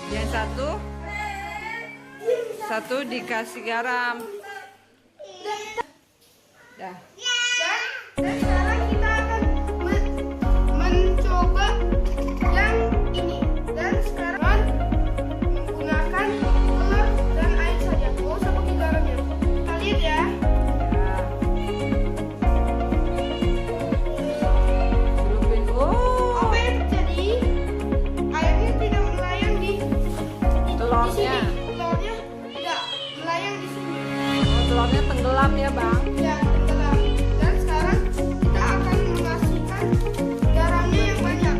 Yang satu dikasih garam. Dah. Dan sekarang kita akan mencoba yang ini. Dan sekarang menggunakan telur dan air saja. Nggak usah pakai garamnya. Kita lihat ya. Oh, Apa yang terjadi? Airnya tidak melayang di telurnya. sini. Telurnya tidak melayang di sini. Oh, telurnya tenggelam ya, Bang. Ya, tenggelam. Dan sekarang kita akan mengasihkan garamnya yang banyak.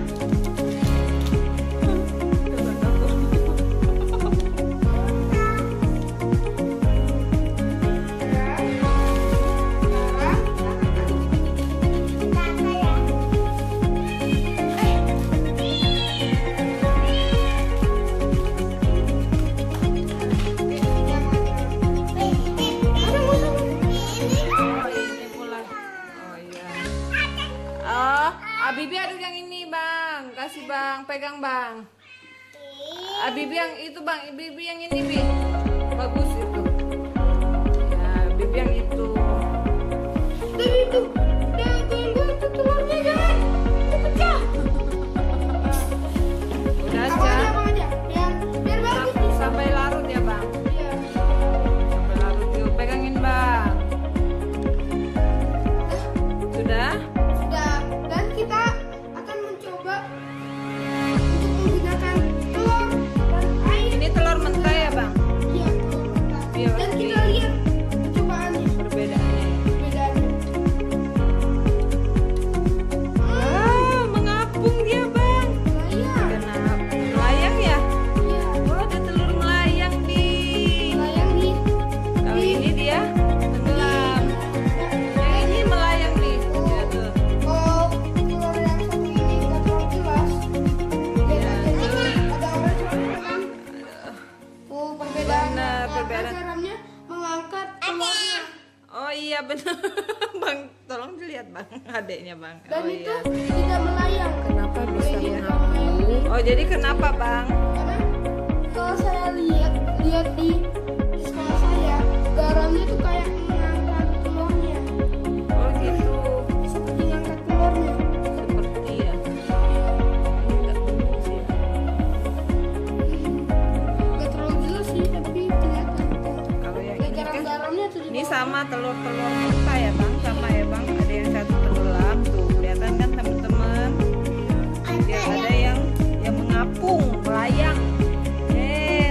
Oh, ini pula. Oh iya. Oh, Bibi aduk yang ini, Bang. Kasih, Bang. Pegang, Bang. Bibi yang itu, Bang. Bibi yang ini, Bi. Bagus itu. Ya, Bibi yang itu. Tapi itu, itu telurnya jangan pecah. Udah Apa aja. aja, biar bagus bisa. Sampai larut ya, Bang. Iya. Sampai larut yuk. Pegangin, Bang. Sudah? Sudah. Dan kita akan mencoba untuk menggunakan telur dan air. Ini telur mentah ya, Bang? Iya, telur mentah. Iya, Dan oke. kita lihat percobaannya, Perbedaannya. perbedaannya. Mengapung dia, Bang. Iya. Kenapa? Melayang ya? Iya. Oh, ada telur melayang di. Melayang di. Kali ini dia tenggelam. Yang ini melayang nih. Ya, tuh. Oh, telur yang satu ini nggak terlalu jelas. Iya. Ada orang. Oh, perbedaan. Benar, perbedaan. Garamnya mengangkat telurnya. Oh iya benar. Bang, tolong dilihat, Bang. Adeknya, Bang. Dan Oh itu iya. tidak melayang. Kenapa bisa Jadi, mengapung? Oh, jadi kenapa, Bang? Karena kalau saya lihat di sekolah saya, garamnya tuh kayak mengangkat telurnya. Oh, gitu. Seperti mengangkat telurnya. Seperti ya. Enggak benar sih. Gak terlalu jelas sih, tapi kelihatan. Kalau yang Ada ini kan garam-garamnya tuh di ini bawah. sama telur-telur mentah ya, Bang, sama ya, Bang. Ada yang satu tenggelam tuh, kelihatan kan teman-teman? Dia ada yang mengapung, melayang.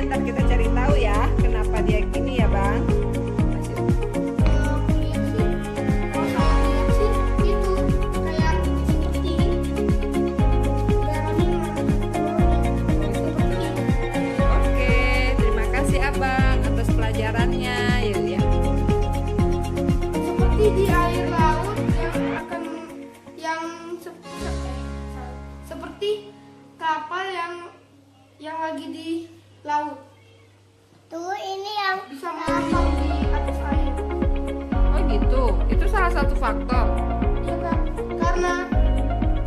Ntar kita cari tahu ya, kenapa dia gini ya, Bang. Masih- Kalau aku lihat sih, kalau saya lihat sih itu kayak seperti garamnya mengangkat telurnya. Oke, terima kasih Abang atas pelajarannya. Yuk ya. Seperti di air laut yang seperti kapal yang lagi di laut Tuh ini yang bisa mengapung di atas air. Oh gitu, itu salah satu faktor. Ya kan? Karena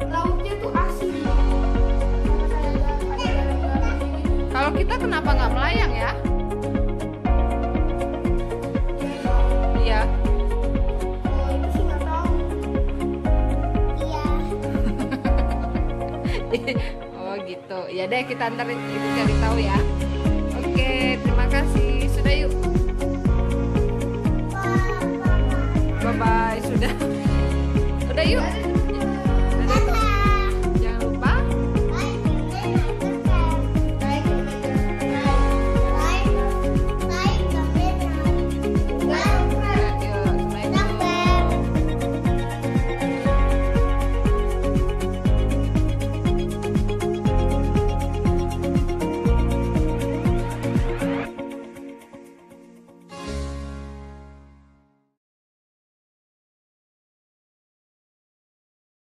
lautnya tuh asin. Karena kayak ada garam-garamnya gitu. Kalau kita kenapa nggak melayang ya? Iya. Oh, itu sih nggak tahu. iya. Oh gitu. Ya deh kita antarin itu cari tahu ya. Oke, terima kasih. Sudah yuk. Bye bye. Sudah. Udah yuk.